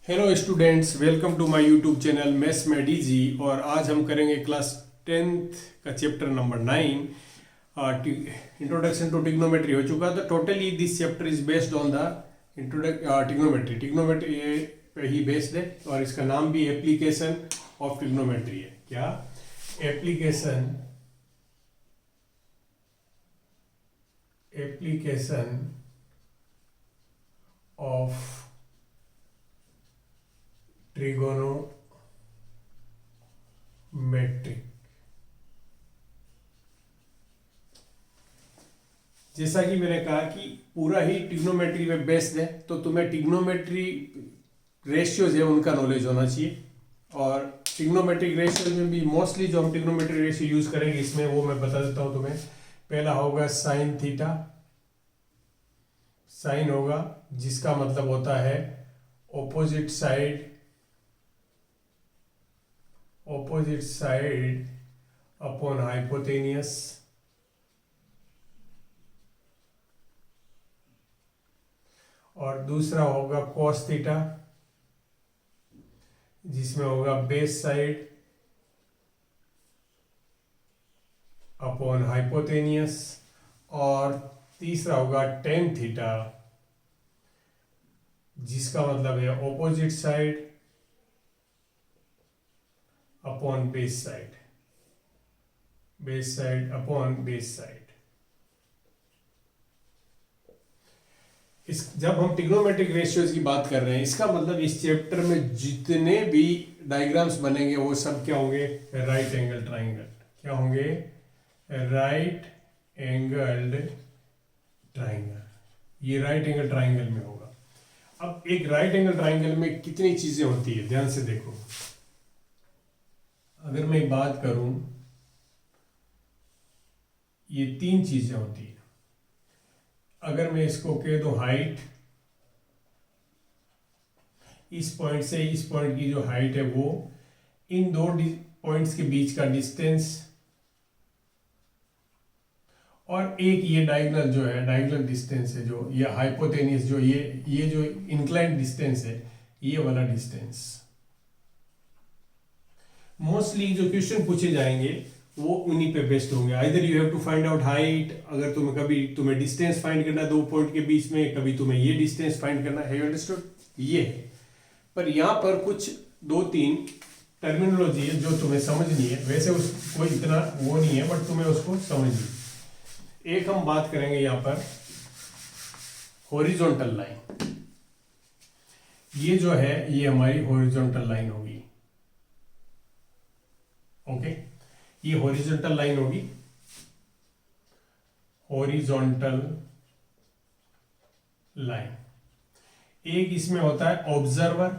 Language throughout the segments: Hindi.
Hello students, welcome to my YouTube channel maths में डीजी। और आज हम करेंगे क्लास 10th का chapter number 9। Introduction to trigonometry हो चुका, तो totally this chapter is based on the trigonometry. Trigonometry पे ही बेस्ड है और इसका नाम भी एप्लीकेशन ऑफ ट्रिग्नोमेट्री है। क्या? Application of trigonometric. जैसा कि मैंने कहा कि पूरा ही ट्रिग्नोमेट्री पे बेस्ड है, तो तुम्हें ट्रिग्नोमेट्री रेशियोज है उनका नॉलेज होना चाहिए। और ट्रिग्नोमेट्रिक रेशियोज में भी मोस्टली जो हम ट्रिग्नोमेट्रिक रेशियो यूज करेंगे इसमें, वो मैं बता देता हूँ तुम्हें। पहला होगा साइन थीटा। साइन होगा जिसका मतलब होता है ऑपोजिट साइड अपॉन हाइपोटेनियस। और दूसरा होगा कॉस थीटा जिसमें होगा बेस साइड अपॉन हाइपोटेनियस। और तीसरा होगा टेन थीटा जिसका मतलब है opposite side upon base side upon base side. जब हम ट्रिग्नोमेट्रिक रेशियोज की बात कर रहे हैं, इसका मतलब इस चैप्टर में जितने भी डायग्राम्स बनेंगे वो सब क्या होंगे? Right angle triangle. क्या होंगे? Right angled triangle. ये राइट एंगल ट्राइंगल में होगा। अब एक राइट एंगल ट्राइंगल में कितनी चीजें होती है, ध्यान से देखो। अगर मैं बात करूं, ये तीन चीजें होती है। अगर मैं इसको कह दूं हाइट, इस पॉइंट से इस पॉइंट की जो हाइट है वो, इन दो पॉइंट्स के बीच का डिस्टेंस, और एक ये डायगोनल जो है, डायगोनल डिस्टेंस है जो, ये हाइपोटेनियस जो, ये जो इंक्लाइंड डिस्टेंस है, ये वाला डिस्टेंस। मोस्टली जो क्वेश्चन पूछे जाएंगे वो उन्हीं पे बेस्ड होंगे। Either you have to find out height, अगर तुम्हें डिस्टेंस फाइंड करना है दो पॉइंट के बीच में, कभी तुम्हें ये डिस्टेंस फाइंड करना है। अंडरस्टूड? ये है। पर यहाँ पर कुछ दो तीन टर्मिनोलॉजी है जो तुम्हें समझनी है। वैसे कोई इतना वो नहीं है, बट तुम्हें उसको समझनी। एक हम बात करेंगे यहाँ पर हॉरिजॉन्टल लाइन। ये जो है ये हमारी हॉरिजॉन्टल लाइन होगी। ओके, ये हॉरिजॉन्टल लाइन होगी। Horizontal line. एक इसमें होता है ऑब्जर्वर।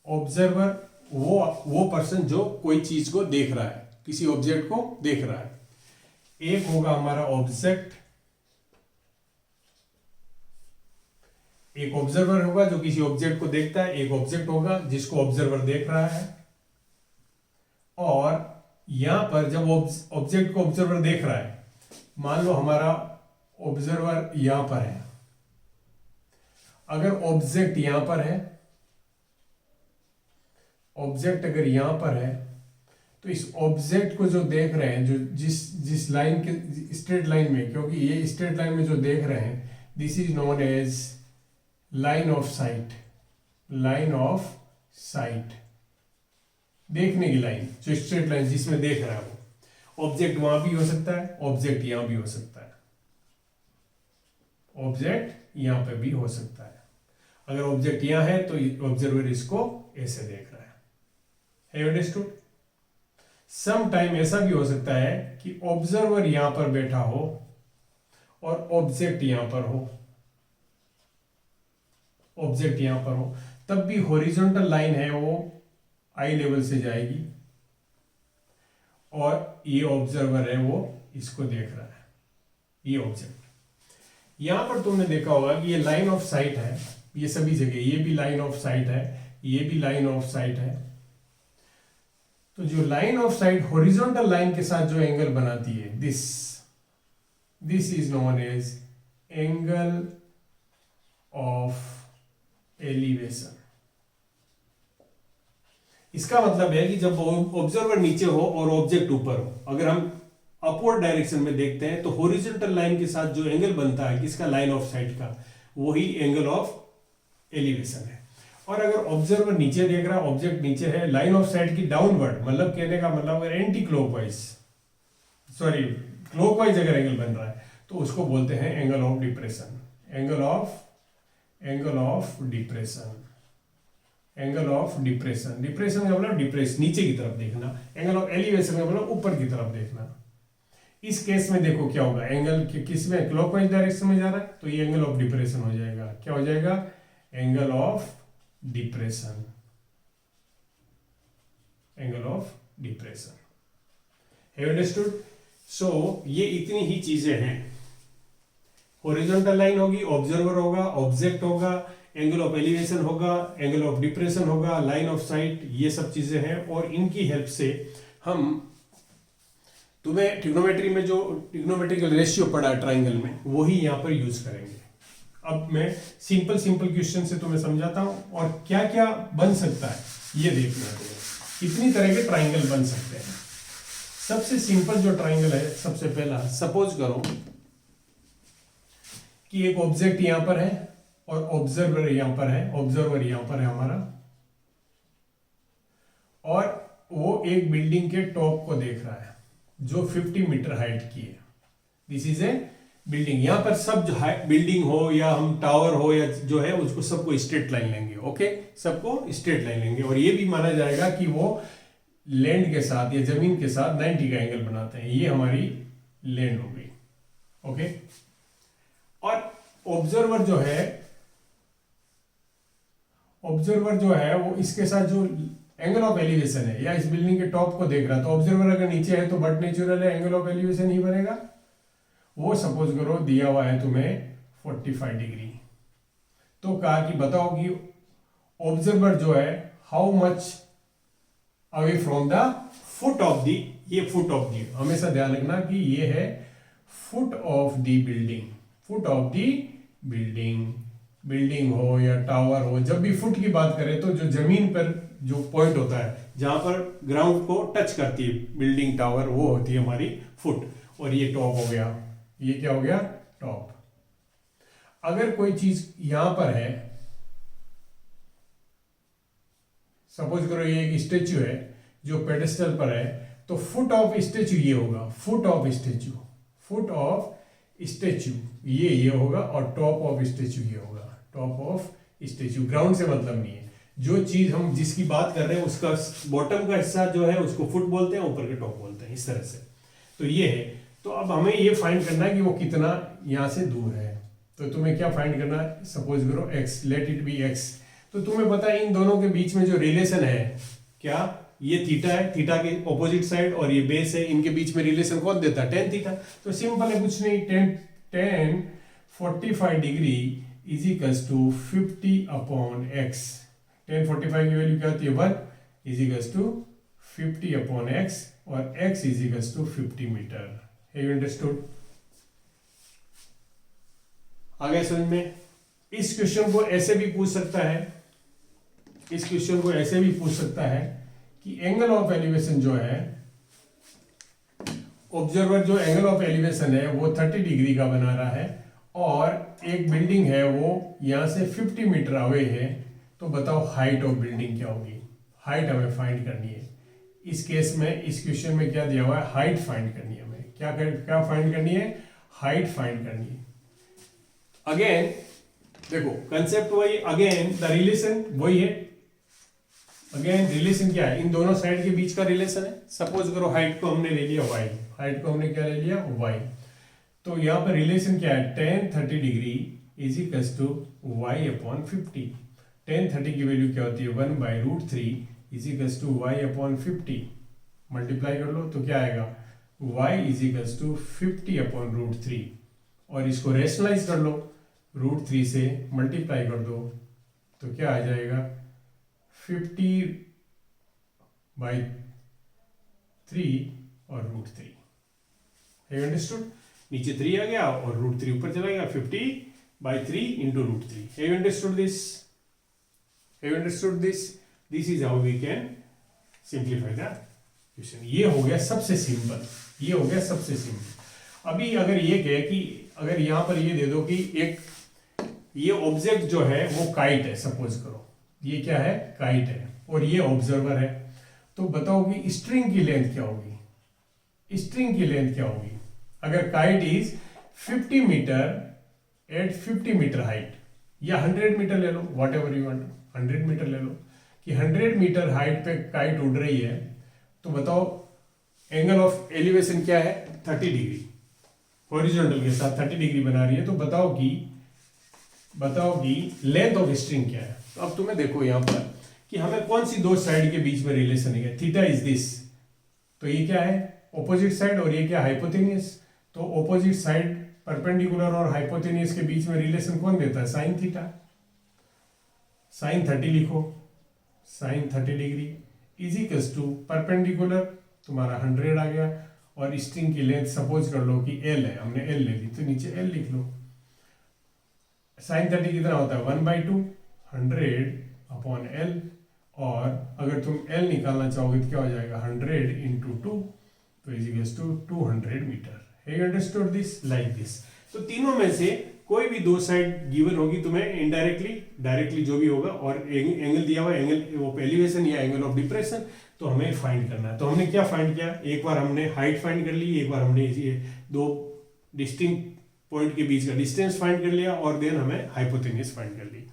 ऑब्जर्वर वो पर्सन जो कोई चीज को देख रहा है, किसी ऑब्जेक्ट को देख रहा है। एक होगा हमारा ऑब्जेक्ट। एक ऑब्जर्वर होगा जो किसी ऑब्जेक्ट को देखता है, एक ऑब्जेक्ट होगा जिसको ऑब्जर्वर देख रहा है। और यहां पर जब ऑब्जेक्ट को ऑब्जर्वर देख रहा है, मान लो हमारा ऑब्जर्वर यहां पर है। अगर ऑब्जेक्ट यहां पर है, ऑब्जेक्ट अगर यहां पर है, तो इस ऑब्जेक्ट को जो देख रहे हैं, जो जिस लाइन के स्ट्रेट लाइन में, क्योंकि ये स्ट्रेट लाइन में जो देख रहे हैं, this is known as line of sight. Line of sight, देखने की लाइन, जो स्ट्रेट लाइन जिसमें देख रहा है वो। ऑब्जेक्ट वहां भी हो सकता है, ऑब्जेक्ट यहां भी हो सकता है, ऑब्जेक्ट यहां पे भी हो सकता है। अगर ऑब्जेक्ट यहां है तो ऑब्जर्वर इसको ऐसे देख रहा है। अंडरस्टूड? सम टाइम ऐसा भी हो सकता है कि ऑब्जर्वर यहां पर बैठा हो और ऑब्जेक्ट यहां पर हो। ऑब्जेक्ट यहां पर हो, तब भी हॉरिजॉन्टल लाइन है वो आई लेवल से जाएगी और ये ऑब्जर्वर है वो इसको देख रहा है, ये ऑब्जेक्ट। यहां पर तुमने देखा होगा कि ये लाइन ऑफ साइट है, ये सभी जगह, ये भी लाइन ऑफ साइट है, ये भी लाइन ऑफ साइट है। तो जो line of sight horizontal line के साथ जो एंगल बनाती है, this is known as angle of elevation. इसका मतलब है कि जब ऑब्जर्वर नीचे हो और ऑब्जेक्ट ऊपर हो, अगर हम अपवर्ड डायरेक्शन में देखते हैं तो हॉरिजॉन्टल लाइन के साथ जो एंगल बनता है किसका, लाइन ऑफ साइट का, वही एंगल ऑफ एलिवेशन है। और अगर ऑब्जर्वर नीचे देख रहा है, ऑब्जेक्ट नीचे है, लाइन ऑफ साइट की डाउनवर्ड, मतलब कहने का मतलब अगर एंटी क्लॉकवाइज, सॉरी क्लॉकवाइज अगर एंगल बन रहा है तो उसको बोलते हैं angle of depression. Angle of depression, angle of depression. Depression का मतलब डिप्रेस, नीचे की तरफ देखना। एंगल ऑफ एलिवेशन का मतलब ऊपर की तरफ देखना। इस केस में देखो क्या होगा, एंगल किस में, क्लॉकवाइज डायरेक्शन में जा रहा है तो ये एंगल ऑफ डिप्रेशन हो जाएगा। क्या हो जाएगा, angle of depression, angle of depression. Have understood? So ये इतनी ही चीजें हैं। हॉरिजॉन्टल लाइन होगी, ऑब्जर्वर होगा, ऑब्जेक्ट होगा, एंगल ऑफ एलिवेशन होगा, एंगल ऑफ डिप्रेशन होगा, लाइन ऑफ साइट, ये सब चीजें हैं। और इनकी हेल्प से हम, तुम्हें ट्रिग्नोमेट्री में जो ट्रिग्नोमेट्रिकल रेशियो पढ़ा ट्राइंगल में, वही यहाँ पर यूज करेंगे। अब मैं सिंपल क्वेश्चन से तुम्हें समझाता हूं और क्या क्या बन सकता है ये देखना है। कितनी तरह के ट्राइंगल बन सकते हैं। सबसे सिंपल जो ट्राइंगल है, सबसे पहला सपोज करो कि एक ऑब्जेक्ट यहां पर है और ऑब्जर्वर यहां पर है, ऑब्जर्वर यहां पर है हमारा, और वो एक बिल्डिंग के टॉप को देख रहा है जो 50 मीटर हाइट की है। This is a building. यहां पर सब जो है बिल्डिंग हो या हम टावर हो या जो है उसको सबको स्ट्रेट लाइन लेंगे। ओके, सबको स्ट्रेट लाइन लेंगे और ये भी माना जाएगा कि वो लैंड के साथ या जमीन के साथ 90 का एंगल बनाते हैं। ये हमारी लैंड हो गई। ओके, और ऑब्जर्वर जो है वो इसके साथ जो एंगल ऑफ एलिवेशन है या इस बिल्डिंग के टॉप को देख रहा है, तो ऑब्जर्वर अगर नीचे है तो बट नेचुरल है एंगल ऑफ एलिवेशन ही बनेगा। वो सपोज करो दिया हुआ है तुम्हें 45 डिग्री, तो कहा कि बताओ कि ऑब्जर्वर जो है how much away from the foot of the, ये फुट ऑफ दी, हमेशा ध्यान रखना कि ये है foot of the building. Foot of the building हो या टावर हो, जब भी फुट की बात करें तो जो जमीन पर जो पॉइंट होता है जहां पर ग्राउंड को टच करती है बिल्डिंग टावर, वो होती है हमारी फुट। और ये टॉप हो गया, ये क्या हो गया, टॉप। अगर कोई चीज यहां पर है, सपोज करो ये एक स्टेच्यू है जो पेडेस्टल पर है, तो फुट ऑफ स्टेच्यू ये होगा, फुट ऑफ स्टेच्यू ये होगा और टॉप ऑफ स्टेच्यू ये होगा, टॉप ऑफ स्टेच्यू। ग्राउंड से मतलब नहीं है, जो चीज हम जिसकी बात कर रहे हैं उसका बॉटम का हिस्सा जो है उसको फुट बोलते हैं, ऊपर के टॉप बोलते हैं, इस तरह से। तो ये है। तो अब हमें ये फाइंड करना है कि वो कितना यहां से दूर है। तो तुम्हें क्या फाइंड करना है, सपोज करो x, let it be x। तो तुम्हें पता है इन दोनों के बीच में जो रिलेशन है, क्या ये थीटा है, थीटा के ऑपोजिट साइड, और ये बेस है, इनके बीच में रिलेशन कौन देता है, tan थीटा। तो सिंपल है, कुछ नहीं, tan 45 degree is equals to 50 upon x। tan 45 की वैल्यू क्या होती है, 1 is equals to 50 upon x, और x is equals to 50 metre. Have you understood? आगे समझ में? इस क्वेश्चन को ऐसे भी पूछ सकता है, इस क्वेश्चन को ऐसे भी पूछ सकता है कि एंगल ऑफ एलिवेशन जो है, ऑब्जर्वर जो एंगल ऑफ एलिवेशन है वो 30 डिग्री का बना रहा है, और एक बिल्डिंग है वो यहां से 50 मीटर अवे है। तो बताओ हाइट ऑफ बिल्डिंग क्या होगी। हाइट हमें फाइंड करनी है। इस केस में, इस क्वेश्चन में क्या दिया हुआ है, हाइट फाइंड करनी है हमें। क्या फाइंड करनी है, हाइट फाइंड करनी है। अगेन देखो कंसेप्ट वही, अगेन द रिलेशन वही है। अगेन रिलेशन क्या है, इन दोनों साइड के बीच का रिलेशन है। सपोज करो हाइट को हमने ले लिया y, हाइट को हमने क्या ले लिया y। तो यहां पर रिलेशन क्या है, tan 30 degree is equals to y upon 50। tan 30 की वैल्यू क्या होती है, 1/√3 is equals to y upon 50। Multiply कर लो तो क्या आएगा, y is equals to 50 upon √3, और इसको रेशनलाइज कर लो, √3 से मल्टीप्लाई कर दो तो क्या आ जाएगा, 50/3 और √3। Have understood? नीचे 3 आ गया और √3 ऊपर चला गया, 50 by 3 into root 3. Have you understood this? Have you understood this? This is how we can simplify the question. ये हो गया सबसे सिंपल, ये हो गया सबसे सिंपल. अभी अगर ये कहे कि अगर यहाँ पर ये दे दो कि एक ये ऑब्जेक्ट जो है वो काइट है, सपोज करो ये क्या है, काइट है, और ये ऑब्जर्वर है, तो बताओ कि स्ट्रिंग की लेंथ क्या होगी. स्ट्रिंग की लेंथ क्या होगी अगर kite is 50 metre at 50 metre height, या 100 मीटर ले लो, whatever you want, 100 metre ले लो, कि 100 मीटर हाइट पे काइट उड़ रही है, तो बताओ एंगल ऑफ एलिवेशन क्या है, 30 डिग्री, हॉरिजॉन्टल के साथ 30 डिग्री बना रही है, तो बताओ कि लेंथ ऑफ स्ट्रिंग क्या है. तो अब तुम्हें देखो यहाँ पर कि हमें कौन सी दो साइड के बीच में रिलेशन है, थीटा इज दिस, तो ये क्या है ऑपोजिट साइड, और ये क्या हाइपोटेनियस, तो ऑपोजिट साइड परपेंडिकुलर और हाइपोटेनियस के बीच में रिलेशन कौन देता है, साइन थीटा. साइन 30 लिखो, sine 30 degree is equals to perpendicular तुम्हारा 100 आ गया, और स्ट्रिंग की लेंथ सपोज कर लो कि L है, हमने L ले ली तो नीचे L लिख लो. साइन 30 कितना होता है 1/2 100/L, और अगर तुम L निकालना चाहोगे तो क्या हो जाएगा 100 into 2, तो इज इक्वल्स टू 200 metre. Have you understood this? Like this. तो तीनों में से कोई भी दो साइड गिवन होगी तुम्हें, इनडायरेक्टली डायरेक्टली जो भी होगा, और एंगल दिया हुआ एंगल ऑफ एलिवेशन या एंगल ऑफ डिप्रेशन, तो हमें फाइंड करना है. तो हमने क्या फाइंड किया, एक बार हमने हाइट फाइंड कर ली, एक बार हमने ये दो डिस्टिंक्ट पॉइंट के बीच का डिस्टेंस फाइंड कर लिया, और देन हमें हाइपोटेनियस फाइंड कर ली.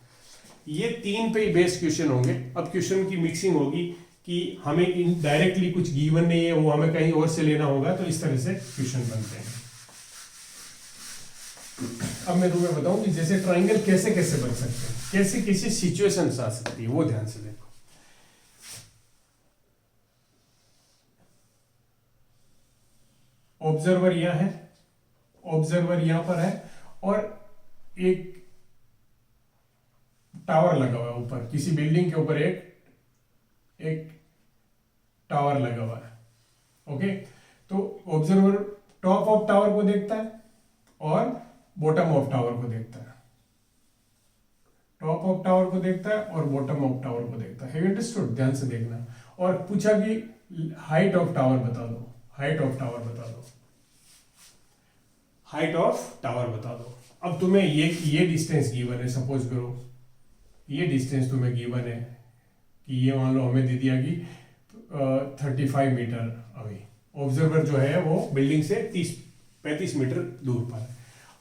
ये 3 पे बेस्ड क्वेश्चन होंगे. अब क्वेश्चन की मिक्सिंग होगी कि हमें डायरेक्टली कुछ गिवन नहीं है, वो हमें कहीं और से लेना होगा, तो इस तरह से क्वेश्चन बनते हैं. अब मैं तुम्हें बताऊं कि जैसे ट्राइंगल कैसे कैसे बन सकते हैं, कैसे कैसे सिचुएशंस आ सकती है, वो ध्यान से देखो. ऑब्जर्वर यहां है, ऑब्जर्वर यहां पर है, और एक टावर लगा हुआ है ऊपर, किसी बिल्डिंग के ऊपर एक टावर लगा हुआ है. ओके, तो ऑब्जर्वर टॉप ऑफ टावर को देखता है और बॉटम ऑफ टावर को देखता है, टॉप ऑफ टावर को देखता है और बॉटम ऑफ टावर को देखता है. Have you understood? ध्यान से देखना. और पूछा कि हाइट ऑफ टावर बता दो, हाइट ऑफ टावर बता दो, हाइट ऑफ टावर बता दो. अब तुम्हें ये डिस्टेंस गिवन है, सपोज करो ये डिस्टेंस तुम्हें गिवन है कि ये मान लो हमें दे दिया कि 35 मीटर अवे. ऑब्जर्वर जो है वो बिल्डिंग से 35 मीटर दूर पर है.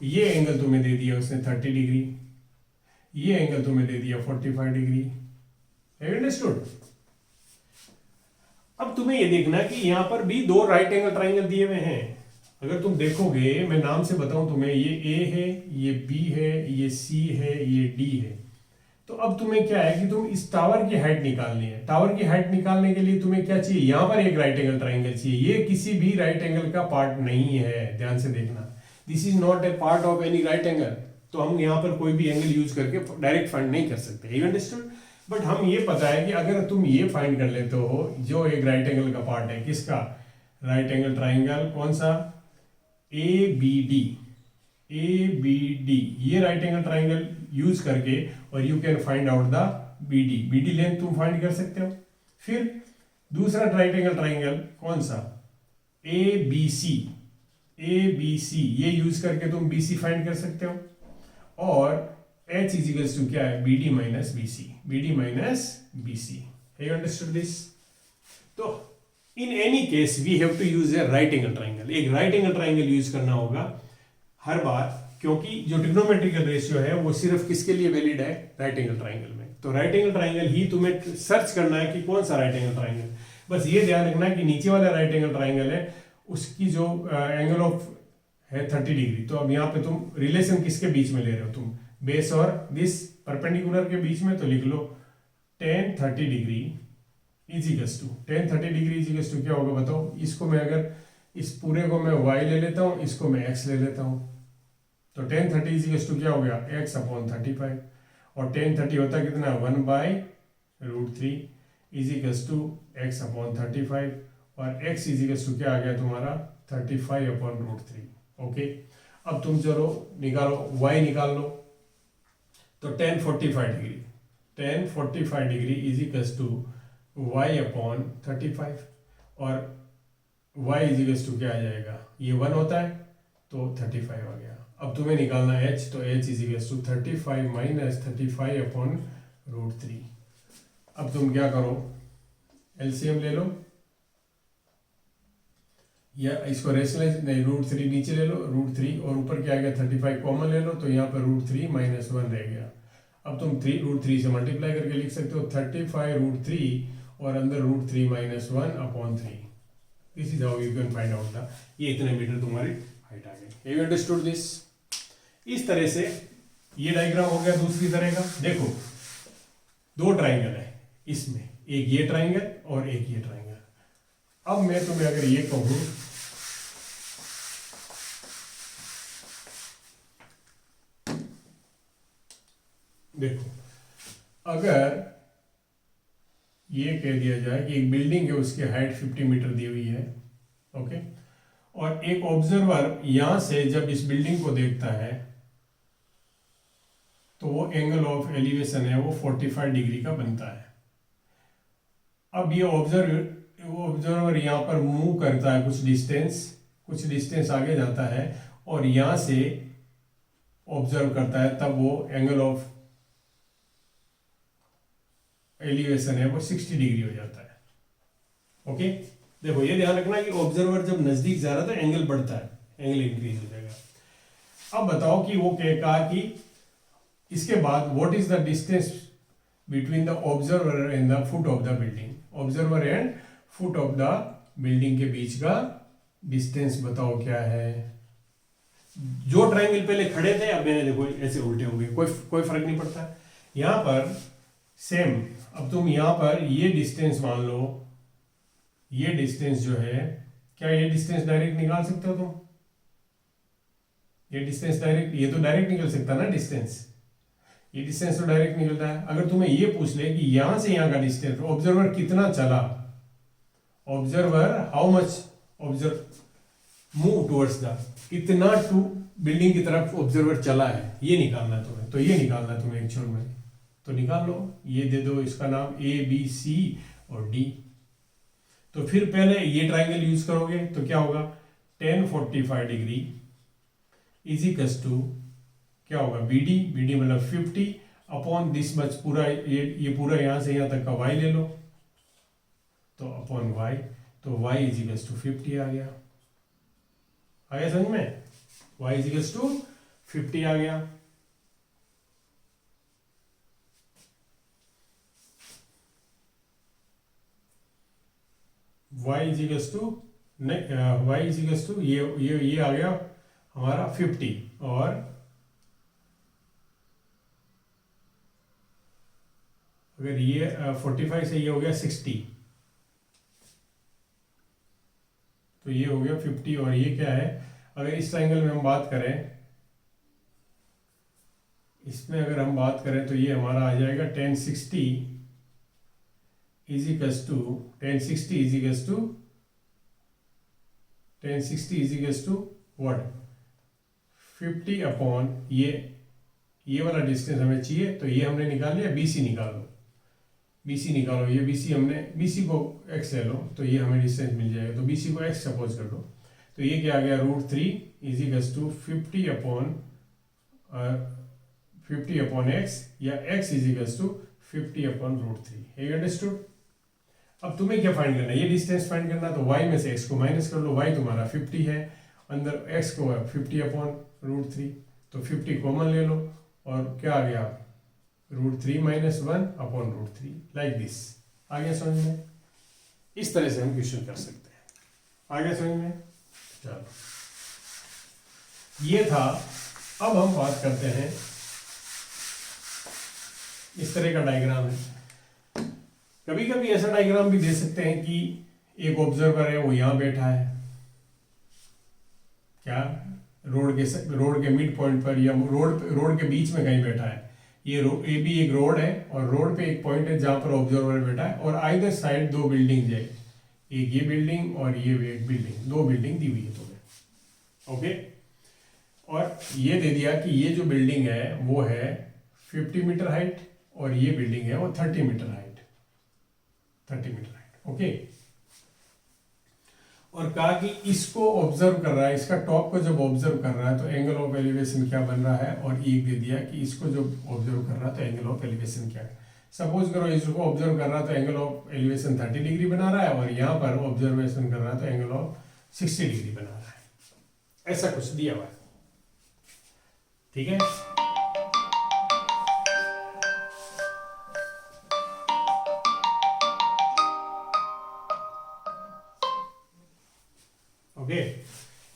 ये एंगल तुम्हें दे दिया उसने 30 डिग्री, ये एंगल तुम्हें दे दिया 45 डिग्री. Have you understood? अब तुम्हें ये देखना है कि यहां पर भी दो राइट एंगल ट्राइंगल दिए हुए हैं. अगर तुम देखोगे, मैं नाम से बताऊं तुम्हें, ये A है, ये B है, ये C है, ये D है. तो अब तुम्हें क्या है कि तुम इस टावर की हाइट निकालनी है. टावर की हाइट निकालने के लिए तुम्हें क्या चाहिए, यहां पर एक राइट एंगल ट्राइंगल चाहिए. ये किसी भी राइट एंगल का पार्ट नहीं है, ध्यान से देखना. This is not a part of any right angle. तो हम यहाँ पर कोई भी एंगल यूज करके डायरेक्ट फाइंड नहीं कर सकते. You understood? बट हम ये पता है कि अगर तुम ये फाइंड कर लेते हो, जो एक राइट एंगल का पार्ट है, किसका, राइट एंगल ट्राइंगल, कौन सा, ABD, ये राइट एंगल ट्राइंगल यूज करके, और you can find out the BD length तुम फाइंड कर सकते हो. फिर दूसरा राइट एंगल ट्राइंगल कौन सा, ABC, ये यूज करके तुम BC फाइंड कर सकते हो. और H इज इक्वल्स टू क्या है, BD minus BC. Have you understood this? तो in any case we have to use a right angle triangle. एक राइट एंगल ट्राइंगल यूज करना होगा हर बार, क्योंकि जो ट्रिग्नोमेट्रिकल रेशियो है वो सिर्फ किसके लिए वैलिड है, राइट एंगल ट्राइंगल में. तो राइट एंगल ट्राइंगल ही तुम्हें सर्च करना है कि कौन सा राइट एंगल ट्राइंगल. बस ये ध्यान रखना है कि नीचे वाला राइट एंगल ट्राइंगल है, उसकी जो एंगल ऑफ है 30 डिग्री. तो अब यहाँ पे तुम रिलेशन किसके बीच में ले रहे हो, तुम बेस और दिस परपेंडिकुलर के बीच में. तो लिख लो tan 30 degree is equals to, tan 30 degree is equals to क्या होगा बताओ. इसको मैं अगर इस पूरे को मैं y ले लेता हूँ, इसको मैं x ले लेता हूँ, तो tan 30 इज इक्वल्स टू क्या हो गया, x/35. और tan 30 होता है कितना, 1/√3 इज इक्वल्स टू x/35, और x इज इक्वल्स टू क्या आ गया तुम्हारा 35/√3. ओके, अब तुम चलो निकालो y निकाल लो. तो tan 45 degree, tan 45 degree is equals to y upon 35, और y इज इक्वल्स टू क्या आ जाएगा, ये 1 होता है तो 35 आ गया। अब तुम्हें निकालना h, तो h is equals to 35 minus 35 upon √3। अब तुम क्या करो, एलसीएम ले लो, या इसको रेशनलाइज नहीं, √3 नीचे ले लो, √3 और ऊपर क्या आ गया 35 कॉमन ले लो, तो यहाँ पर √3 माइनस 1 रह गया। अब तुम √3 से मल्टीप्लाई करके लिख सकते हो 35 √3 और अंदर √3 minus 1 upon 3। This is how you can find out the, ये इतने मीटर तुम्हारी हाइट आ गई। You understood this? इस तरह से ये डायग्राम हो गया। दूसरी तरह का देखो, दो ट्राइंगल है इसमें, एक ये ट्राइंगल और एक ये ट्राइंगल। अब मैं तुम्हें अगर ये कहूं, देखो अगर ये कह दिया जाए कि एक बिल्डिंग है, उसकी हाइट 50 मीटर दी हुई है, ओके, और एक ऑब्जर्वर यहां से जब इस बिल्डिंग को देखता है तो वो एंगल ऑफ एलिवेशन है वो 45 डिग्री का बनता है। अब ये ऑब्जर्वर यहाँ पर मूव करता है कुछ डिस्टेंस आगे जाता है और यहाँ से ऑब्जर्व करता है, तब वो एंगल ऑफ एलिवेशन है वो 60 डिग्री हो जाता है। ओके, देखो ये ध्यान रखना कि ऑब्जर्वर जब नजदीक जा रहा था एंगल बढ़ता है, एंगल इंक्रीज हो जाएगा। अब बताओ कि वो क्या कहा कि इसके बाद what is the distance between the observer and the foot of the building, observer and foot of the building के बीच का डिस्टेंस बताओ क्या है। जो ट्राइंगल पहले खड़े थे अब मैंने देखो ऐसे उल्टे हो गए, कोई फर्क नहीं पड़ता। यहां पर सेम, अब तुम यहां पर ये डिस्टेंस मान लो, ये डिस्टेंस जो है, क्या ये डिस्टेंस डायरेक्ट निकाल सकते हो तुम? ये डिस्टेंस डायरेक्ट, ये तो डायरेक्ट निकल सकता ना डिस्टेंस, ये डिस्टेंस तो डायरेक्ट निकलता है। अगर तुम्हें ये पूछ ले कि यहां से यहां का डिस्टेंस, ऑब्जर्वर कितना चला, observer how much observe move towards the, कितना टू बिल्डिंग की तरफ ऑब्जर्वर चला है, ये निकालना है तुम्हें। तो ये निकालना है तुम्हें एक्चुअल में, तो निकाल लो, ये दे दो इसका नाम ABC और D। तो फिर पहले ये ट्राइंगल यूज करोगे तो क्या होगा, tan 45 degree is equals to क्या होगा, BD मतलब 50 अपॉन दिस मच, पूरा ये पूरा यहां से यहां तक का y ले लो, तो अपॉन y, तो y इज इक्वल्स टू 50 आ गया समझ में, y इज इक्वल्स टू 50 आ गया। y is equals to y is equals to ये आ गया हमारा 50, और अगर ये 45 से ये हो गया 60, तो ये हो गया 50, और ये क्या है, अगर इस ट्राइंगल में हम बात करें, इसमें अगर हम बात करें तो ये हमारा आ जाएगा tan 60 is equals to what 50 upon ये वाला डिस्टेंस हमें चाहिए, तो ये हमने निकाल लिया। BC निकालो, ये BC को x ले लो, तो ये हमें डिस्टेंस मिल जाएगा। तो BC को x सपोज कर दो, तो ये क्या आ गया, √3 is equals to 50 upon x, या x is equals to 50 upon √3। You understood? अब तुम्हें क्या फाइंड करना है, ये डिस्टेंस फाइंड करना, तो y में से x को माइनस कर लो, y तुम्हारा 50 है, अंदर x को 50 अपॉन √3, तो 50 कॉमन ले लो, और क्या आ गया, √3 माइनस 1 अपॉन √3, लाइक दिस। आ गया समझ में? इस तरह से हम क्वेश्चन कर सकते हैं। आ गया समझ में? चलो, ये था। अब हम बात करते हैं, इस तरह का डायग्राम है। कभी कभी ऐसा डायग्राम भी दे सकते हैं कि एक ऑब्जर्वर है, वो यहां बैठा है, क्या रोड के मिड पॉइंट पर, या रोड के बीच में कहीं बैठा है। ये AB एक रोड है, और रोड पे एक पॉइंट है जहां पर ऑब्जर्वर बैठा है, और आइदर साइड दो बिल्डिंग है, एक ये बिल्डिंग और ये एक बिल्डिंग, दो बिल्डिंग दी हुई है तुम्हें। ओके, और ये दे दिया कि ये जो बिल्डिंग है वो है 50 मीटर हाइट, और ये बिल्डिंग है वो 30 metre height, 30 metre height. Okay, और कहा कि इसको ऑब्जर्व कर रहा है, इसका टॉप को जब ऑब्जर्व कर रहा है तो एंगल ऑफ एलिवेशन क्या बन रहा है, और ई दे दिया कि इसको जब ऑब्जर्व कर रहा है तो एंगल ऑफ एलिवेशन क्या है। सपोज करो इसको ऑब्जर्व कर रहा है तो एंगल ऑफ एलिवेशन 30 डिग्री बना रहा है, और यहाँ पर ऑब्जर्वेशन कर रहा है तो एंगल ऑफ 60 डिग्री बना रहा है। ऐसा कुछ दिया हुआ है, ठीक है। ओके,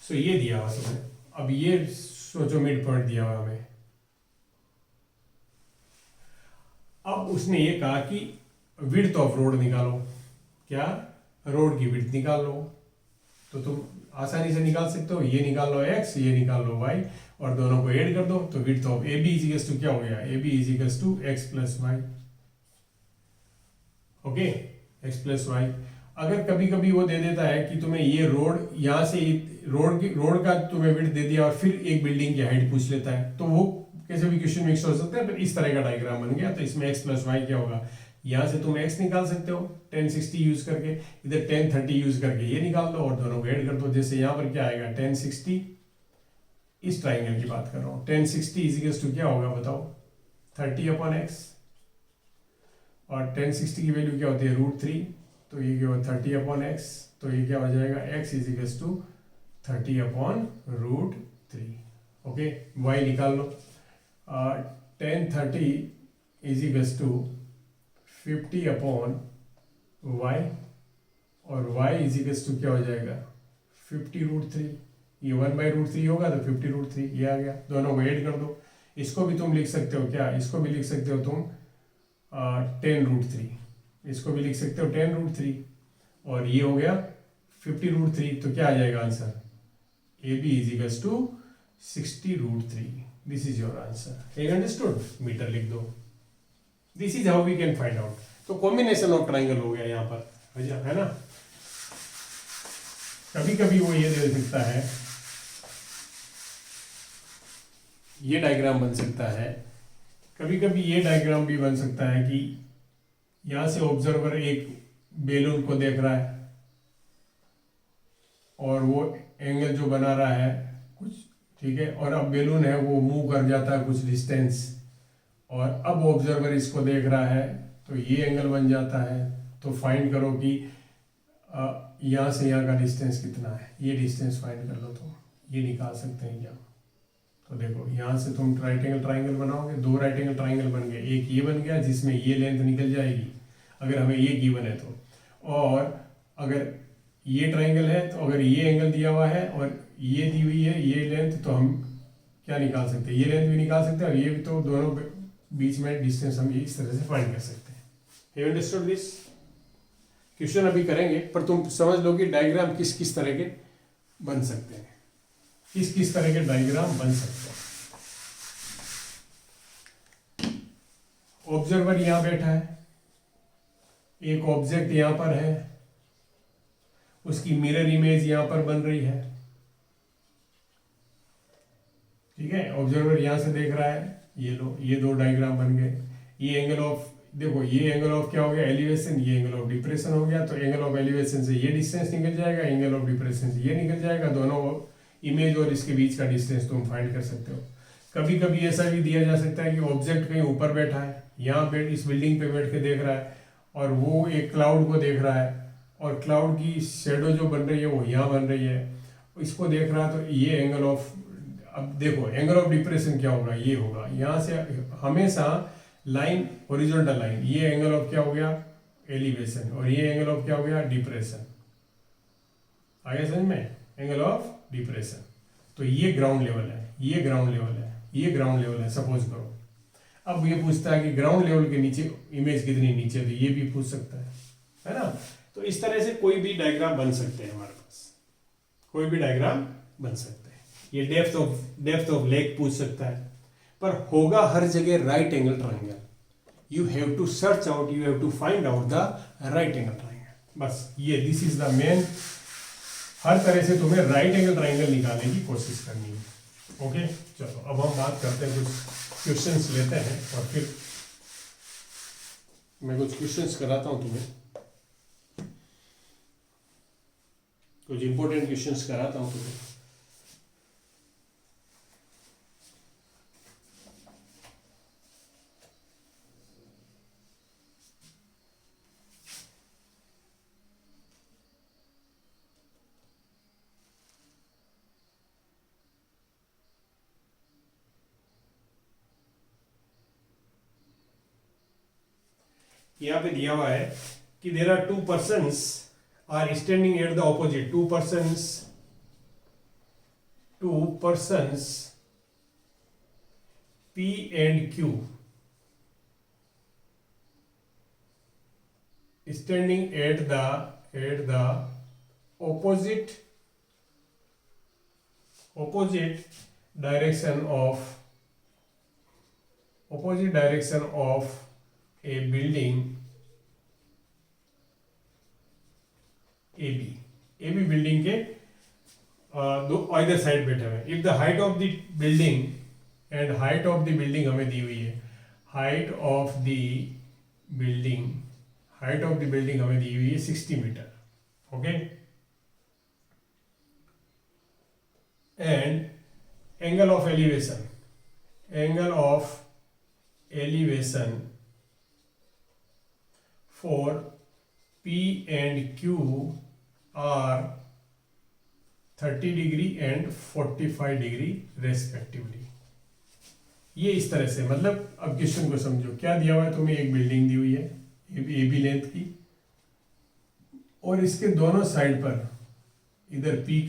सो ये दिया हुआ तुम्हें। अब ये सोचो मिड पॉइंट दिया हुआ हमें। अब उसने ये कहा कि विड्थ ऑफ रोड निकालो, क्या, रोड की विड्थ निकाल लो। तो तुम आसानी से निकाल सकते हो, ये निकाल लो x, ये निकाल लो y, और दोनों को ऐड कर दो तो width of A B equals to क्या हो गया, A B equals to X plus Y. Okay, X plus Y. अगर कभी कभी वो दे देता है कि तुम्हें ये रोड यहाँ से रोड का तुम्हें विड्थ दे दिया और फिर एक बिल्डिंग की हाइट पूछ लेता है, तो वो कैसे भी क्वेश्चन मिक्स हो सकता है। फिर इस तरह का डायग्राम बन गया, तो इसमें एक्स प्लस वाई क्या होगा, यहाँ से तुम x निकाल सकते हो 1060 यूज करके, इधर 1030 यूज करके ये निकाल दो और दोनों को ऐड कर दो। जैसे यहाँ पर क्या आएगा 1060, इस ट्राइंगल की बात कर रहा हूँ, 1060 इजिकल्स टू क्या होगा बताओ, 30/x, और 1060 की वैल्यू क्या होती है √3, तो ये क्या होगा 30/x, तो ये क्या हो जाएगा x equals to 30/√3। Okay, y निकाल लो, 1030 इजिकल्स टू 50/y, और y इजिकल्स टू क्या हो जाएगा 50√3, ये 1/√3 होगा तो 50√3 ये आ गया। दोनों को ऐड कर दो। इसको भी तुम लिख सकते हो क्या, इसको भी लिख सकते हो तुम 10√3, इसको भी लिख सकते हो 10√3, और ये हो गया 50√3, तो क्या आ जाएगा answer, A B equals to 60√3। This is your answer. एक अंडरस्टूड, मीटर लिख दो। This is how we can find out. तो कॉम्बिनेशन ऑफ ट्राइंगल हो गया यहाँ पर, है ना। कभी कभी वो ये दे सकता है, ये डायग्राम बन सकता है, कभी कभी ये डायग्राम भी बन सकता है कि यहां से ऑब्जर्वर एक बेलून को देख रहा है और वो एंगल जो बना रहा है कुछ, ठीक है, और अब बेलून है वो मूव कर जाता है कुछ डिस्टेंस, और अब ऑब्जर्वर इसको देख रहा है तो ये एंगल बन जाता है। तो फाइंड करो कि यहाँ से यहाँ का डिस्टेंस कितना है, ये डिस्टेंस फाइंड कर लो। तो ये निकाल सकते हैं क्या, तो देखो यहाँ से तुम राइट एंगल ट्राइंगल बनाओगे, दो राइट एंगल ट्राइंगल बन गए, एक ये बन गया जिसमें ये लेंथ निकल जाएगी अगर हमें ये गिवन है तो, और अगर ये ट्राइंगल है तो अगर ये एंगल दिया हुआ है और ये दी हुई है ये लेंथ, तो हम क्या निकाल सकते हैं, ये लेंथ भी निकाल सकते हैं और ये भी, तो दोनों बीच में डिस्टेंस हम इस तरह से फाइंड कर सकते हैं। Have you understood this? Question अभी करेंगे पर तुम समझ लो कि डायग्राम किस किस तरह के बन सकते हैं, किस किस तरह के डायग्राम बन सकते हैं। ऑब्जर्वर यहां बैठा है, एक ऑब्जेक्ट यहां पर है, उसकी मिरर इमेज यहां पर बन रही है, ठीक है। ऑब्जर्वर यहां से देख रहा है, ये लो, ये दो डायग्राम बन गए। ये एंगल ऑफ, देखो ये एंगल ऑफ क्या हो गया एलिवेशन, ये एंगल ऑफ डिप्रेशन हो गया। तो एंगल ऑफ एलिवेशन से ये डिस्टेंस निकल जाएगा, एंगल ऑफ डिप्रेशन से ये निकल जाएगा, दोनों इमेज और इसके बीच का डिस्टेंस तुम फाइंड कर सकते हो। कभी कभी ऐसा भी दिया जा सकता है कि ऑब्जेक्ट कहीं ऊपर बैठा है, यहाँ बैठ इस बिल्डिंग पे बैठ के देख रहा है और वो एक क्लाउड को देख रहा है और क्लाउड की शेडो जो बन रही है वो यहाँ बन रही है, इसको देख रहा है। तो ये एंगल ऑफ, अब देखो एंगल ऑफ डिप्रेशन क्या होगा, ये होगा यहाँ से हमेशा लाइन हॉरिजॉन्टल लाइन, ये एंगल ऑफ क्या हो गया एलिवेशन, और ये एंगल ऑफ क्या हो गया डिप्रेशन। आगे समझ में, एंगल ऑफ डिप्रेशन। तो ये ग्राउंड लेवल है, ये ग्राउंड लेवल है, ये ग्राउंड लेवल है सपोज करो। अब ये पूछता है कि ग्राउंड लेवल के नीचे इमेज कितनी नीचे, तो ये भी पूछ सकता है ना। तो इस तरह से कोई भी डायग्राम बन सकते हैं हमारे पास, कोई भी डायग्राम बन सकते हैं। ये डेप्थ ऑफ लेक पूछ सकता है, पर होगा हर जगह right angle triangle. You have to search out, you have to find out the right angle triangle. बस ये दिस इज द मेन, हर तरह से तुम्हें राइट एंगल ट्राइंगल निकालने की कोशिश करनी है। ओके, चलो अब हम बात करते हैं, कुछ क्वेश्चंस लेते हैं और फिर मैं कुछ क्वेश्चंस कराता हूँ तुम्हें, कुछ इंपॉर्टेंट क्वेश्चंस कराता हूँ तुम्हें। यहाँ पे दिया हुआ है कि there are two persons are standing at the opposite, two persons P and Q standing at the opposite direction of a building AB building के दो आइदर साइड बैठे हुए। If the height of the building, and height of the building हमें दी हुई है, हाइट ऑफ द बिल्डिंग हमें दी हुई है 60 metre, okay. And angle of elevation for P and Q are 30 degree and 45 degree respectively. ये इस तरह से, मतलब अब क्वेश्चन को समझो, क्या दिया हुआ है तुम्हें, एक बिल्डिंग दी हुई है ए बी लेंथ की, और इसके दोनों साइड पर इधर पी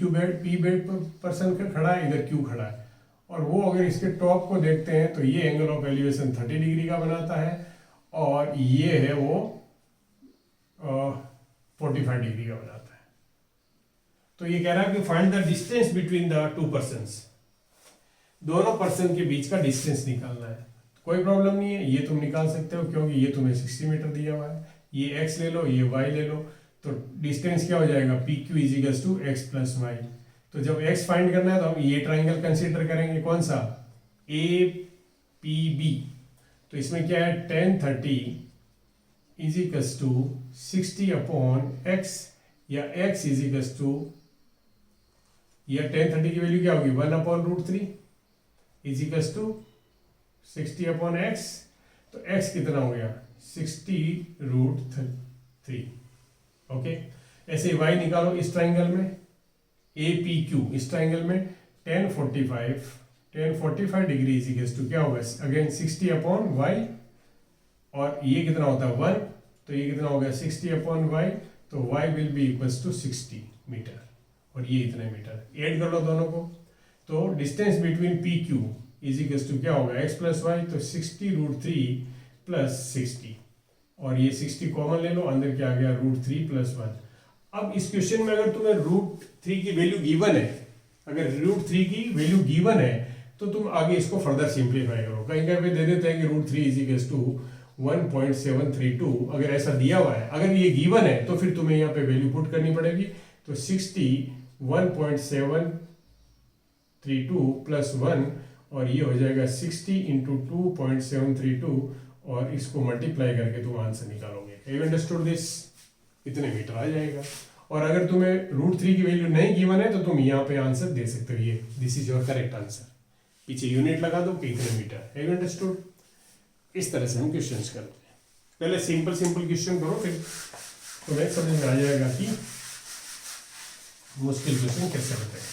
बेड पर्सन खड़ा है, इधर क्यू खड़ा है, और वो अगर इसके टॉप को देखते हैं तो ये एंगल ऑफ एलिवेशन 30 डिग्री का बनाता है, और ये है वो 45 डिग्री का बनाता है। तो ये कह रहा है कि find the distance between the two persons, दोनों पर्सन के बीच का डिस्टेंस निकालना है। कोई प्रॉब्लम नहीं है, ये तुम निकाल सकते हो, क्योंकि ये तुम्हें 60 मीटर दिया हुआ है, ये x ले लो, ये y ले लो, तो डिस्टेंस क्या हो जाएगा, P Q equals to X plus Y. तो जब x फाइंड करना है तो हम ये ट्राइंगल कंसीडर करेंगे, कौन सा, ए पी बी। तो इसमें क्या है, tan 30 is equals to 60 upon x, या x इज इक्वल्स टू, या tan 30 की वैल्यू क्या होगी, 1 upon root 3 is equals to 60 upon x। तो x कितना हो गया, 60 रूट 3, ओके। ऐसे y निकालो इस ट्राइंगल में, ए पी क्यू, इस ट्राइंगल में tan 45 degree is equals to क्या होगा, अगेन 60 अपॉन y, और ये कितना होता है 1, तो ये कितना हो गया 60 अपॉन y, तो y will be equals to 60 metre, और ये इतने मीटर। ऐड कर लो दोनों को, तो distance between P Q is equals to क्या होगा, x प्लस वाई, तो 60 रूट 3 प्लस 60, और ये 60 कॉमन ले लो, अंदर क्या आ गया, रूट 3 प्लस 1। अब इस क्वेश्चन में अगर तुम्हें रूट 3 की वैल्यू गिवन है, अगर रूट 3 की वैल्यू गिवन है, तो तुम आगे इसको फर्दर सिंप्लीफाई करो। कहीं कहीं पे दे देते हैं कि रूट 3 इज इक्वल्स टू 1.732, अगर ऐसा दिया हुआ है, अगर ये गिवन है तो फिर तुम्हें यहाँ पे वैल्यू पुट करनी पड़ेगी। तो 60 1.732 प्लस 1, और ये हो जाएगा 60 इंटू 2.732, और इसको मल्टीप्लाई करके तुम आंसर निकालोगे। हैव अंडरस्टूड दिस, इतने मीटर आ जाएगा। और अगर तुम्हें रूट 3 की वैल्यू नहीं गिवन है तो तुम यहाँ पे आंसर दे सकते हो, ये this is your correct answer, पीछे यूनिट लगा दो कि इतने मीटर। हैव अंडरस्टूड, इस तरह से हम क्वेश्चंस करते हैं। पहले सिंपल क्वेश्चन करो, फिर तुम्हें समझ में आ जाएगा कि मुश्किल क्वेश्चन कैसे होते हैं।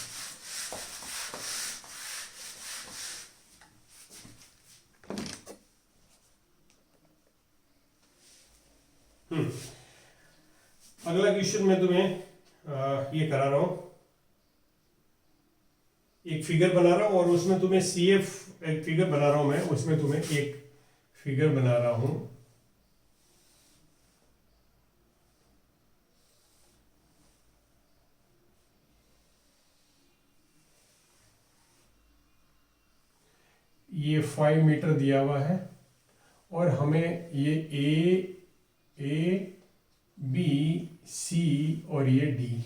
अगला क्वेश्चन मैं तुम्हें ये करा रहा हूं, एक फिगर बना रहा हूं, और उसमें तुम्हें CF एक फिगर बना रहा हूं मैं, उसमें तुम्हें एक फिगर बना रहा हूं। ये 5 मीटर दिया हुआ है, और हमें ये ए बी सी और ये डी,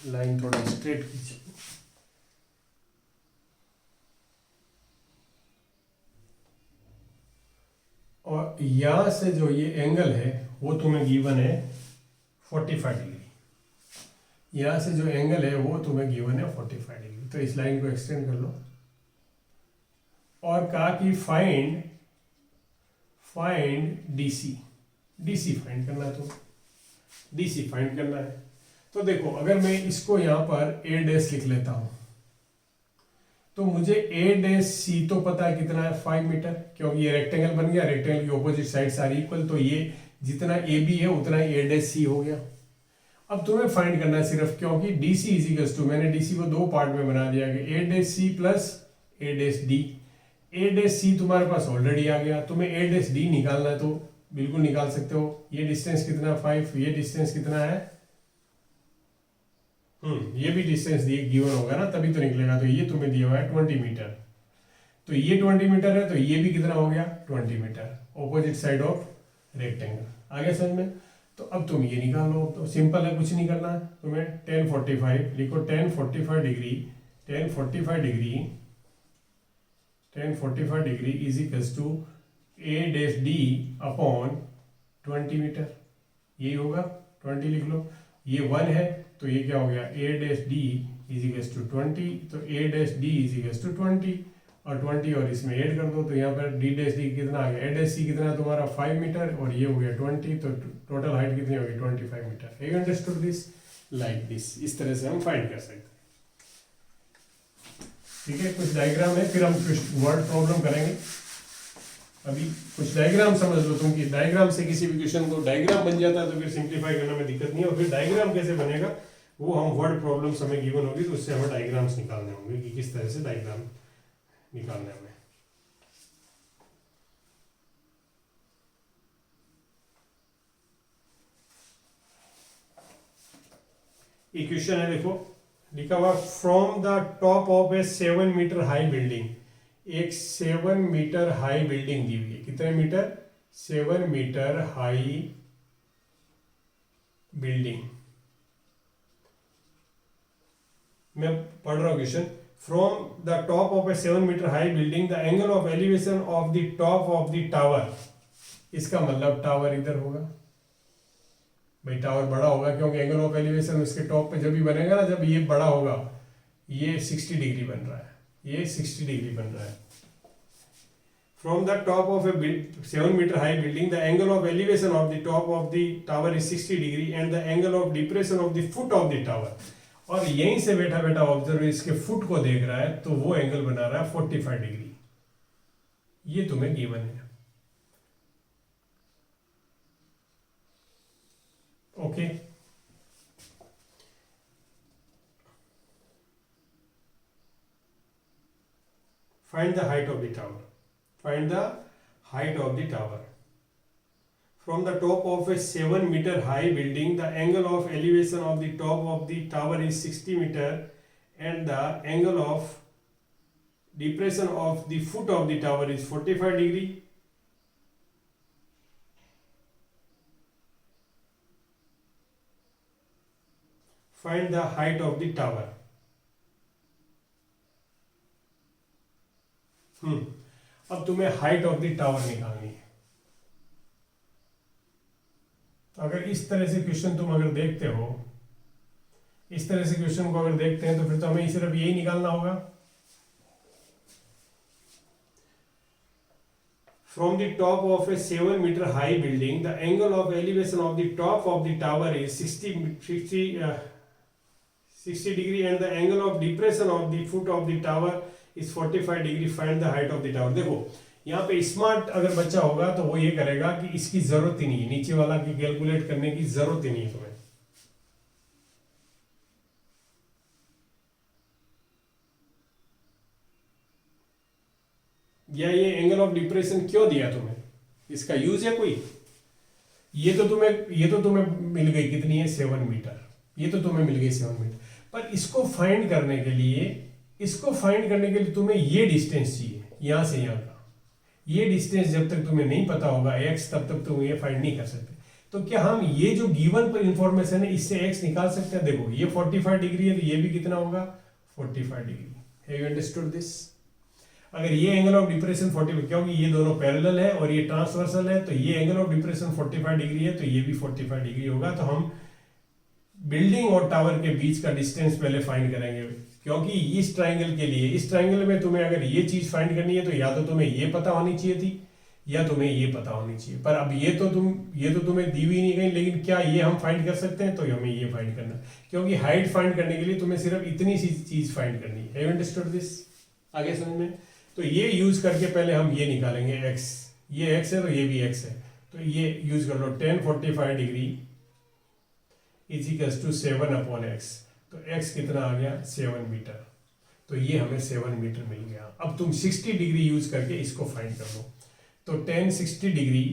लाइन थोड़ा स्ट्रेट खींचे, और यहां से जो ये एंगल है वो तुम्हें गिवन है 45 डिग्री। यहां से जो एंगल है वो तुम्हें गिवन है 45 डिग्री। तो इस लाइन को एक्सटेंड कर लो और कहा कि फाइंड डीसी। डीसी फाइंड करना है, तो डीसी फाइंड करना है। तो देखो अगर मैं इसको यहां पर ए डैश लिख लेता हूं तो मुझे ए डैश सी तो पता है कितना है 5 मीटर, क्योंकि ये रेक्टेंगल बन गया, रेक्टेंगल की ऑपोजिट साइड सारी इक्वल, तो ये जितना ए बी है उतना ही ए डैश सी हो गया। अब तुम्हें फाइंड करना है सिर्फ, क्योंकि D C is equals to, मैंने डी सी को दो पार्ट में बना दिया कि A dash C plus A dash D. A dash C तुम्हारे पास ऑलरेडी आ गया, तुम्हें ए डैश डी निकालना है तो बिल्कुल निकाल सकते हो। ये डिस्टेंस कितना 5, ये डिस्टेंस कितना है, ये भी डिस्टेंस दिए गिवन होगा ना तभी तो निकलेगा। तो ये तुम्हें दिया हुआ है 20 मीटर, तो ये 20 मीटर है, तो ये भी कितना हो गया 20 metre, opposite side of rectangle. आगे समझ में? तो अब तुम ये निकाल लो, तो सिंपल है, कुछ नहीं करना है तुम्हें। 1045 लिखो, 1045 degree, 1045 degree, 1045 degree is equals to A dash D upon 20 metre, यही होगा। 20 लिख लो, ये 1 है तो ये क्या हो गया A dash D is equals to 20, तो A dash D is equals to 20 और 20 और इसमें ऐड कर दो, तो यहाँ पर डी डैश डी कितना आ गया, ए डैश सी कितना तुम्हारा 5 मीटर और ये हो गया 20, तो टोटल हाइट कितनी होगी 25 metre. Have you understood this? Like this, इस तरह से हम फाइंड कर सकते हैं। ठीक है, कुछ डायग्राम है, फिर हम वर्ड प्रॉब्लम करेंगे। अभी कुछ डायग्राम समझ लो तुम, कि डायग्राम से किसी भी क्वेश्चन को डायग्राम बन जाता है तो फिर सिंप्लीफाई करने में दिक्कत नहीं है। और फिर डायग्राम कैसे बनेगा वो हम वर्ड प्रॉब्लम हमें गिवन होगी तो उससे हमें डायग्राम्स निकालने होंगे कि किस तरह से डायग्राम निकालने हमें। इक्वेशन है, देखो लिखा हुआ from the top of a 7 metre high building. एक 7 मीटर हाई बिल्डिंग दी हुई है, कितने मीटर 7 मीटर हाई बिल्डिंग। मैं पढ़ रहा हूं question, from the top of a 7 metre high building the angle of elevation of the top of the tower. इसका मतलब टावर इधर होगा भाई, टावर बड़ा होगा क्योंकि एंगल ऑफ एलिवेशन उसके टॉप पे जब भी बनेगा ना, जब ये बड़ा होगा, ये 60 डिग्री बन रहा है, ये 60 डिग्री बन रहा है। From the top of a 7 metre high building the angle of elevation of the top of the tower is 60 degree and the angle of depression of the foot of the tower. और यहीं से बैठा बैठा ऑब्जर्वर इसके फुट को देख रहा है तो वो एंगल बना रहा है 45 डिग्री। ये तुम्हें गिवन है। Okay, find the height of the tower. Find the height of the tower. From the top of a 7 meter high building, the angle of elevation of the top of the tower is 60 meter and the angle of depression of the foot of the tower is 45 degree. Find the height of the tower. अब तुम्हें हाइट ऑफ द टावर निकालनी है। अगर इस तरह से क्वेश्चन तुम अगर देखते हो, इस तरह से क्वेश्चन को अगर देखते हैं तो फिर तो हमें सिर्फ यही निकालना होगा। From the top of a 7 metre high building the angle of elevation of the top of the tower is 60 degree and the angle of depression of the foot of the tower is 45 degree. Find the height of the tower. देखो यहाँ पे स्मार्ट अगर बच्चा होगा तो वो ये करेगा कि इसकी जरूरत ही नहीं है, नीचे वाला की कैलकुलेट करने की जरूरत ही नहीं है तुम्हें। या ये एंगल ऑफ डिप्रेशन क्यों दिया तुम्हें, इसका यूज है कोई? ये तो तुम्हें मिल गई कितनी है 7 मीटर, ये तो तुम्हें मिल गई 7 मीटर। पर इसको फाइंड करने के लिए तुम्हें ये डिस्टेंस चाहिए, यहां से यहां का। ये डिस्टेंस जब तक तुम्हें नहीं पता होगा x, तब तक तुम ये फाइंड नहीं कर सकते। तो क्या हम ये जो गिवन पर इंफॉर्मेशन है इससे x निकाल सकते हैं? देखो ये 45 डिग्री है तो ये भी कितना होगा? 45 degree. Have you understood this? अगर ये एंगल ऑफ डिप्रेशन 45, क्योंकि ये दोनों पैरेलल है और ये ट्रांसवर्सल है, तो ये एंगल ऑफ डिप्रेशन 45 डिग्री है तो ये भी 45 डिग्री होगा। तो हम बिल्डिंग और टावर के बीच का डिस्टेंस पहले फाइंड करेंगे, क्योंकि इस ट्राइंगल के लिए, इस ट्राइंगल में तुम्हें अगर ये चीज फाइंड करनी है तो या तो तुम्हें ये पता होनी चाहिए थी या तुम्हें ये पता होनी चाहिए, पर अब ये तो तुम्हें दी हुई नहीं गई, लेकिन क्या ये हम फाइंड कर सकते हैं? तो हमें ये फाइंड करना है, क्योंकि हाइट फाइंड करने के लिए तुम्हें सिर्फ इतनी सी चीज फाइंड करनी है। Have you understood this? आगे समझ में? तो ये यूज करके पहले हम ये निकालेंगे x, ये x है तो ये भी x है, तो ये यूज कर लो। 10 45 degree is equals to 7/x, तो x कितना आ गया? 7 मीटर। तो ये हमें 7 मीटर मिल गया। अब तुम 60 डिग्री यूज करके इसको फाइंड कर लो। तो 10 60 डिग्री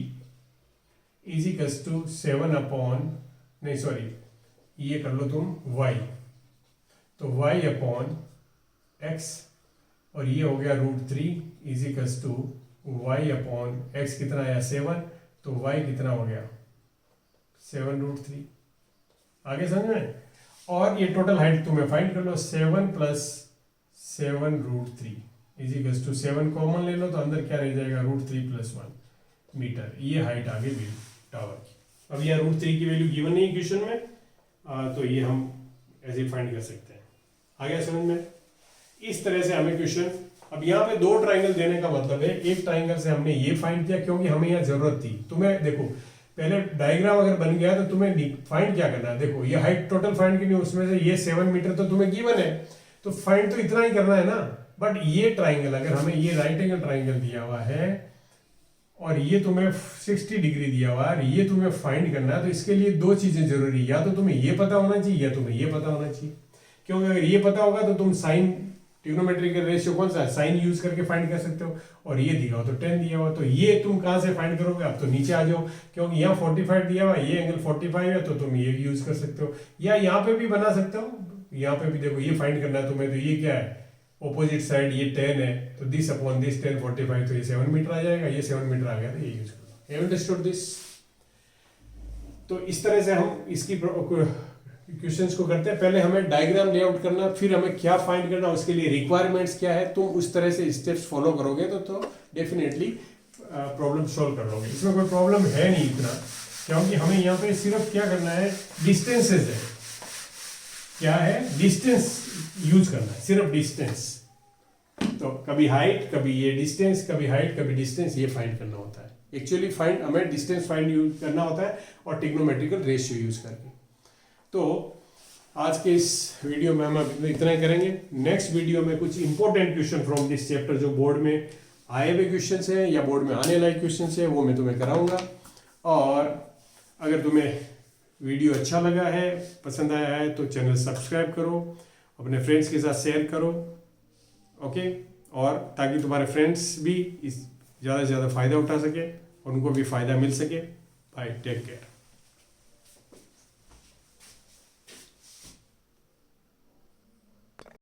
इज इक्वल्स टू 7 ये कर लो तुम y, तो y/x, और ये हो गया √3 इज इक्वल्स टू y/x कितना आया? 7, तो y कितना हो गया? 7√3। आगे समझ में? और ये टोटल हाइट तुम्हें फाइंड कर लो। 7 + 7√3 इज इक्वल्स टू 7 कॉमन ले लो तो अंदर क्या रह जाएगा? √3 + 1 मीटर। ये हाइट आ गई टावर की। अब यह √3 की वैल्यू गिवन नहीं है क्वेश्चन में, तो ये हम ऐसे फाइंड कर सकते हैं। आ गया समझ में? इस तरह से हमें क्वेश्चन, अब यहाँ पे 2 ट्राइंगल देने का मतलब है, एक ट्राइंगल से हमने ये फाइंड किया क्योंकि हमें यहाँ जरूरत थी। तुम्हें देखो पहले डायग्राम अगर बन गया तो तुम्हें फाइंड क्या करना है? देखो ये हाइट टोटल फाइंड करनी है, उसमें से ये 7 मीटर तो तुम्हें गिवन है, तो फाइंड तो इतना ही करना है ना। बट ये ट्राइंगल, अगर हमें ये राइट एंगल ट्राइंगल दिया हुआ है और ये तुम्हें 60 डिग्री दिया हुआ है, ये तुम्हें फाइंड करना है, तो इसके लिए 2 चीजें जरूरी है, या तो तुम्हें ये पता होना चाहिए या तुम्हें ये पता होना चाहिए। क्योंकि अगर ये पता होगा तो तुम साइन, ट्रिग्नोमेट्रिकल रेशियो कौन सा है? साइन यूज करके फाइंड कर सकते हो, और ये दिया हुआ तो 10 दिया हुआ, तो ये तुम कहां से फाइंड करोगे? अब तो नीचे आ जाओ, क्योंकि यहाँ 45 दिया हुआ, ये एंगल 45 है, तो तुम ये यूज कर सकते हो, या यहाँ पे भी बना सकते हो। यहाँ पे भी देखो ये फाइंड करना है तुम्हें, तो ये क्या है? ऑपोजिट साइड ये 10 है, तो दिस अपॉन दिस 10 45, तो ये 7 मीटर आ जाएगा, ये 7 मीटर आ गया, तो ये यूज कर लो। Have you understood this? तो इस तरह से हम इसकी क्वेश्चंस को करते हैं। पहले हमें डायग्राम लेआउट करना, फिर हमें क्या फाइंड करना, उसके लिए रिक्वायरमेंट्स क्या है। तुम उस तरह से स्टेप्स फॉलो करोगे तो डेफिनेटली प्रॉब्लम सॉल्व कर लोगे। इसमें कोई प्रॉब्लम है नहीं इतना, क्योंकि हमें यहाँ पे सिर्फ क्या करना है? डिस्टेंसेज है। क्या है? डिस्टेंस यूज करना है, सिर्फ डिस्टेंस। तो कभी हाइट, कभी ये डिस्टेंस, कभी हाइट, कभी डिस्टेंस, ये फाइंड करना होता है। एक्चुअली फाइंड हमें डिस्टेंस फाइंड यूज करना होता है और ट्रिग्नोमेट्रिकल रेशियो यूज करके। तो आज के इस वीडियो में हम इतना ही करेंगे। नेक्स्ट वीडियो में कुछ important question from this chapter जो बोर्ड में आए हुए क्वेश्चन हैं या बोर्ड में आने लायक क्वेश्चन है, वो मैं तुम्हें कराऊंगा। और अगर तुम्हें वीडियो अच्छा लगा है, पसंद आया है, तो चैनल सब्सक्राइब करो, अपने फ्रेंड्स के साथ शेयर करो, ओके, और ताकि तुम्हारे फ्रेंड्स भी इस ज़्यादा से ज़्यादा फ़ायदा उठा सके और उनको भी फ़ायदा मिल सके। Bye, take care.